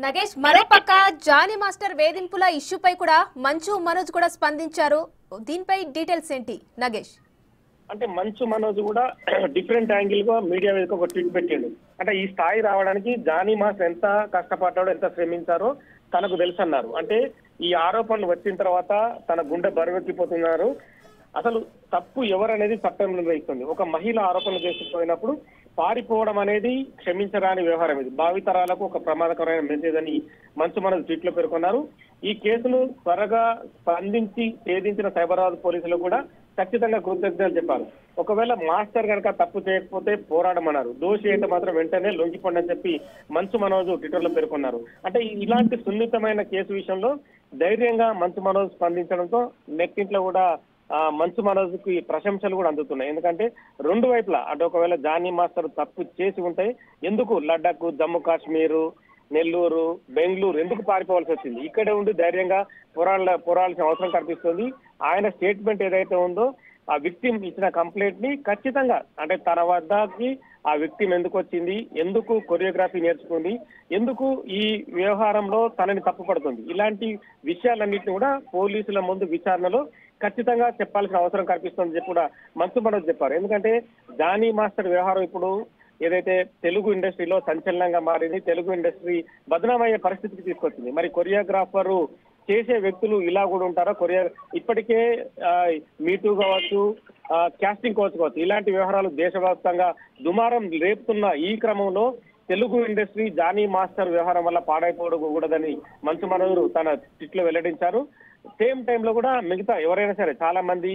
నగేష్ మరోపక్క Johnny master వేధింపుల ఇష్యూపై కూడా మంచు మనోజ్ కూడా స్పందించారు. దీనిపై డీటెయిల్స్ ఏంటి నగేష్? అంటే మంచు మనోజ్ కూడా డిఫరెంట్ యాంగిల్ గా మీడియా వేదిక ఒక ట్వీట్ పెట్టిండు. అంటే ఈ స్థాయి రావడానికి జానీ మాస్టర్ ఎంత కష్టపడ్డాడో ఎంత శ్రమించారో తనకు తెలుసు అన్నారు. అంటే ఈ ఆరోపణలు వచ్చిన తర్వాత తన గుండె బరువెక్కిపోతున్నారు. అసలు తప్పు ఎవరనేది చట్టం నిర్ణయిస్తుంది. ఒక మహిళ ఆరోపణలు చేసుకుపోయినప్పుడు పారిపోవడం అనేది క్షమించరాని వ్యవహారం. ఇది భావితరాలకు ఒక ప్రమాదకరమైన మెసేజ్ అని మంచు మనోజ్ ట్వీట్ లో పేర్కొన్నారు. ఈ కేసును త్వరగా స్పందించి ఛేదించిన సైబరాబాద్ పోలీసులు కూడా ఖచ్చితంగా కృతజ్ఞతలు చెప్పారు. ఒకవేళ మాస్టర్ కనుక తప్పు చేయకపోతే పోరాడమన్నారు. దోషి అయితే మాత్రం వెంటనే లొంగిపోండి అని చెప్పి మంచు మనోజ్ ట్విట్టర్ లో పేర్కొన్నారు. అంటే ఇలాంటి సున్నితమైన కేసు విషయంలో ధైర్యంగా మంచు మనోజ్ స్పందించడంతో నెట్టింట్లో కూడా మంచు మనోజ్ కి ప్రశంసలు కూడా అందుతున్నాయి. ఎందుకంటే రెండు వైపులా అంటే ఒకవేళ జానీ మాస్టర్ తప్పు చేసి ఉంటే ఎందుకు లడ్డాక్, జమ్మూ కాశ్మీర్, నెల్లూరు, బెంగళూరు ఎందుకు పారిపోవాల్సి వచ్చింది? ఇక్కడే ఉండి ధైర్యంగా పోరాడాల్సిన అవసరం కనిపిస్తుంది. ఆయన స్టేట్మెంట్ ఏదైతే ఉందో ఆ విక్టిమ్ ఇచ్చిన కంప్లైంట్ ని ఖచ్చితంగా అంటే తన వద్దకి ఆ విక్టిమ్ ఎందుకు వచ్చింది, ఎందుకు కొరియోగ్రఫీ నేర్చుకుంది, ఎందుకు ఈ వ్యవహారంలో తనని తప్పుపడుతుంది, ఇలాంటి విషయాలన్నింటినీ కూడా పోలీసుల ముందు విచారణలో ఖచ్చితంగా చెప్పాల్సిన అవసరం కనిపిస్తుంది చెప్పి కూడా మంచు మనోజ్ చెప్పారు. ఎందుకంటే జానీ మాస్టర్ వ్యవహారం ఇప్పుడు ఏదైతే తెలుగు ఇండస్ట్రీలో సంచలనంగా మారింది, తెలుగు ఇండస్ట్రీ బదనామయ్యే పరిస్థితికి తీసుకొచ్చింది. మరి కొరియోగ్రాఫరు చేసే వ్యక్తులు ఇలా కూడా ఉంటారా? ఇప్పటికే మీటూ కావచ్చు, కాస్టింగ్ కోచ్ కావచ్చు, ఇలాంటి వ్యవహారాలు దేశవ్యాప్తంగా దుమారం రేపుతున్న ఈ క్రమంలో తెలుగు ఇండస్ట్రీ జానీ మాస్టర్ వ్యవహారం వల్ల పాడైపోకూడదని మంచు మనోజ్ తన ట్వీట్ లో వెల్లడించారు. సేమ్ టైంలో కూడా మిగతా ఎవరైనా సరే చాలా మంది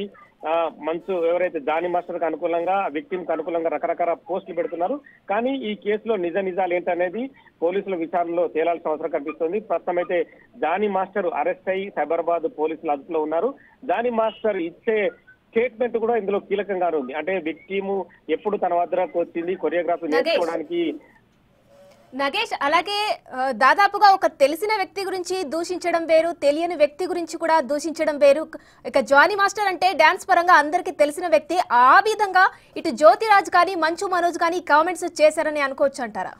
మంచు ఎవరైతే జానీ మాస్టర్ కి అనుకూలంగా, విక్టిమ్ కి అనుకూలంగా రకరకాల పోస్టులు పెడుతున్నారు. కానీ ఈ కేసులో నిజాలు ఏంటనేది పోలీసుల విచారణలో తేలాల్సిన అవసరం కనిపిస్తుంది. ప్రస్తుతం అయితే జానీ మాస్టర్ అరెస్ట్ అయ్యి సైబరాబాద్ పోలీసుల అదుపులో ఉన్నారు. జానీ మాస్టర్ ఇచ్చే స్టేట్మెంట్ కూడా ఇందులో కీలకంగానే ఉంది. అంటే విక్టిమ్ ఎప్పుడు తన వద్దకు వచ్చింది, కొరియోగ్రఫీ నేర్చుకోవడానికి. నగేష్ అలాగే దాదాపుగా ఒక తెలిసిన వ్యక్తి గురించి దూషించడం వేరు, తెలియని వ్యక్తి గురించి కూడా దూషించడం వేరు. ఇక జానీ మాస్టర్ అంటే డాన్స్ పరంగా అందరికీ తెలిసిన వ్యక్తి. ఆ విధంగా ఇటు జ్యోతిరాజ్ కానీ మంచు మనోజ్ కానీ కామెంట్స్ చేశారని అనుకోవచ్చు అంటారా?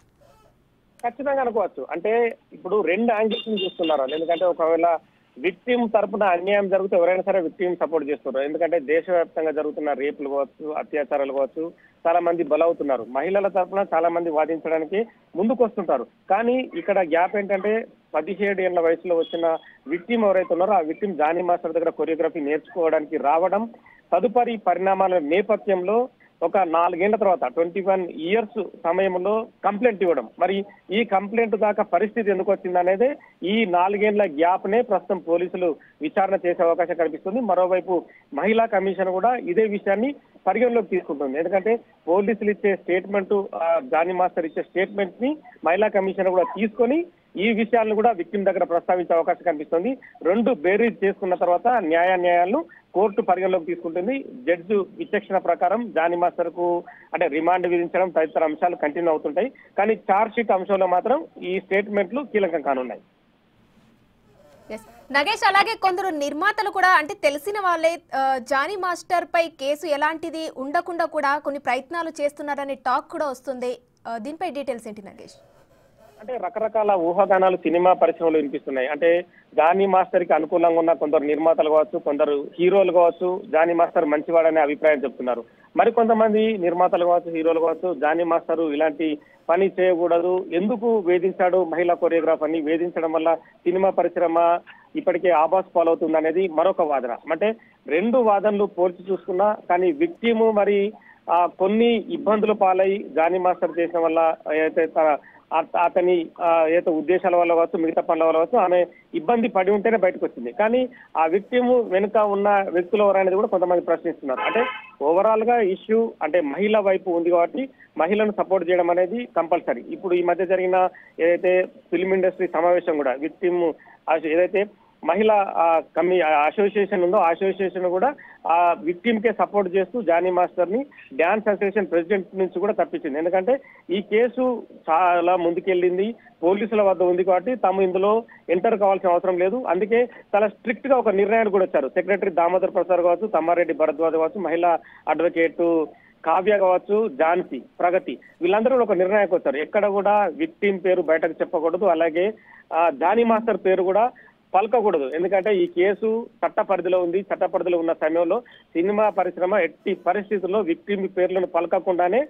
ఖచ్చితంగా అనుకోవచ్చు. అంటే ఇప్పుడు రెండు యాంగిల్స్ చూస్తున్నారు. ఎందుకంటే ఒకవేళ విక్టిమ్ తరపున అన్యాయం జరిగితే ఎవరైనా సరే విక్టిమ్ సపోర్ట్ చేస్తున్నారు. ఎందుకంటే దేశవ్యాప్తంగా జరుగుతున్న రేపులు కావచ్చు, అత్యాచారాలు కావచ్చు, చాలా మంది బలవుతున్నారు. మహిళల తరపున చాలా మంది వాదించడానికి ముందుకు వస్తుంటారు. కానీ ఇక్కడ గ్యాప్ ఏంటంటే 17 ఏళ్ల వయసులో వచ్చిన విక్టిమ్ ఎవరైతే ఉన్నారో ఆ విక్టిమ్ జానీ మాస్టర్ దగ్గర కొరియోగ్రఫీ నేర్చుకోవడానికి రావడం, తదుపరి పరిణామాల నేపథ్యంలో ఒక 4 ఏళ్ల తర్వాత 21 ఇయర్స్ సమయంలో కంప్లైంట్ ఇవ్వడం. మరి ఈ కంప్లైంట్ దాకా పరిస్థితి ఎందుకు వచ్చింది అనేది ఈ 4 ఏళ్ల గ్యాప్ నే ప్రస్తుతం పోలీసులు విచారణ చేసే అవకాశం కనిపిస్తుంది. మరోవైపు మహిళా కమిషన్ కూడా ఇదే విషయాన్ని పరిగణలోకి తీసుకుంటుంది. ఎందుకంటే పోలీసులు ఇచ్చే స్టేట్మెంట్, జానీ మాస్టర్ ఇచ్చే స్టేట్మెంట్ ని మహిళా కమిషన్ కూడా తీసుకొని ఈ విషయాలను కూడా విక్టిమ్ దగ్గర ప్రస్తావించే అవకాశం కనిపిస్తుంది. రెండు బేరీజ్ చేసుకున్న తర్వాత న్యాయాలను కోర్టు పరిగణలోకి తీసుకుంటుంది. జడ్జి విచక్షణ ప్రకారం జానీ మాస్టర్ కు అంటే రిమాండ్ విధించడం తదితర అంశాలు కంటిన్యూ అవుతుంటాయి. కానీ ఛార్జ్ షీట్ అంశంలో మాత్రం ఈ స్టేట్మెంట్లు కీలకం కానున్నాయి. నగేష్ అలాగే కొందరు నిర్మాతలు కూడా అంటే తెలిసిన వాళ్ళే జానీ మాస్టర్ పై కేసు ఎలాంటిది ఉండకుండా కూడా కొన్ని ప్రయత్నాలు చేస్తున్నారనే టాక్ కూడా వస్తుంది. దీనిపై డీటెయిల్స్ ఏంటి నగేష్? అంటే రకరకాల ఊహాగానాలు సినిమా పరిశ్రమలో వినిపిస్తున్నాయి. అంటే జానీ మాస్టర్ కి అనుకూలంగా ఉన్న కొందరు నిర్మాతలు కావచ్చు, కొందరు హీరోలు కావచ్చు, జానీ మాస్టర్ మంచివాడనే అభిప్రాయం చెప్తున్నారు. మరికొంతమంది నిర్మాతలు కావచ్చు, హీరోలు కావచ్చు, జానీ మాస్టర్ ఇలాంటి పని చేయకూడదు, ఎందుకు వేధించాడు మహిళా కొరియోగ్రాఫర్ని, వేధించడం వల్ల సినిమా పరిశ్రమ ఇప్పటికే ఆభాస్ పాలవుతుంది అనేది మరొక వాదన. అంటే రెండు వాదనలు పోల్చి చూసుకున్నా కానీ విక్టిమ్ మరి కొన్ని ఇబ్బందులు పాలై జానీ మాస్టర్ చేసిన వల్ల అయితే అతని ఏదో ఉద్దేశాల వల్ల కావచ్చు, మిగతా పనుల వల్ల కావచ్చు, ఆమె ఇబ్బంది పడి ఉంటేనే బయటకు వచ్చింది. కానీ ఆ విక్టిమ్ వెనుక ఉన్న వ్యక్తులు ఎవరనేది కూడా కొంతమంది ప్రశ్నిస్తున్నారు. అంటే ఓవరాల్ గా ఇష్యూ అంటే మహిళ వైపు ఉంది కాబట్టి మహిళను సపోర్ట్ చేయడం అనేది కంపల్సరీ. ఇప్పుడు ఈ మధ్య జరిగిన ఏదైతే ఫిల్మ్ ఇండస్ట్రీ సమావేశం కూడా విక్టిమ్ ఏదైతే మహిళా అసోసియేషన్ ఉందో ఆ అసోసియేషన్ కూడా ఆ విక్టిమ్ కే సపోర్ట్ చేస్తూ జానీ మాస్టర్ ని డాన్స్ అసోసియేషన్ ప్రెసిడెంట్ నుంచి కూడా తప్పించింది. ఎందుకంటే ఈ కేసు చాలా ముందుకెళ్ళింది, పోలీసుల వద్ద ఉంది కాబట్టి తాము ఇందులో ఎంటర్ కావాల్సిన అవసరం లేదు. అందుకే చాలా స్ట్రిక్ట్ గా ఒక నిర్ణయాన్ని కూడా వచ్చారు. సెక్రటరీ దామోదర్ ప్రసాద్ కావచ్చు, తమ్మారెడ్డి భరద్వాజ్ కావచ్చు, మహిళా అడ్వకేట్ కావ్య కావచ్చు, ఝాన్సీ, ప్రగతి వీళ్ళందరూ కూడా ఒక నిర్ణయానికి వచ్చారు. ఎక్కడ కూడా విక్టిమ్ పేరు బయటకు చెప్పకూడదు, అలాగే జానీ మాస్టర్ పేరు కూడా పలకకూడదు. ఎందుకంటే ఈ కేసు చట్ట పరిధిలో ఉంది. చట్ట పరిధిలో ఉన్న సమయంలో సినిమా పరిశ్రమ ఎట్టి పరిస్థితుల్లో విక్టిమ్ పేర్లను పలకకుండానే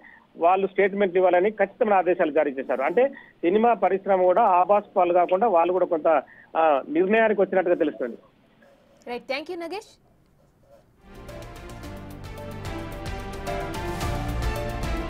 వాళ్ళు స్టేట్మెంట్ ఇవ్వాలని ఖచ్చితమైన ఆదేశాలు జారీ చేశారు. అంటే సినిమా పరిశ్రమ కూడా ఆభాస్ పాలు కాకుండా వాళ్ళు కూడా కొంత నిర్ణయానికి వచ్చినట్టుగా తెలుస్తుంది. Right, thank you Nagesh.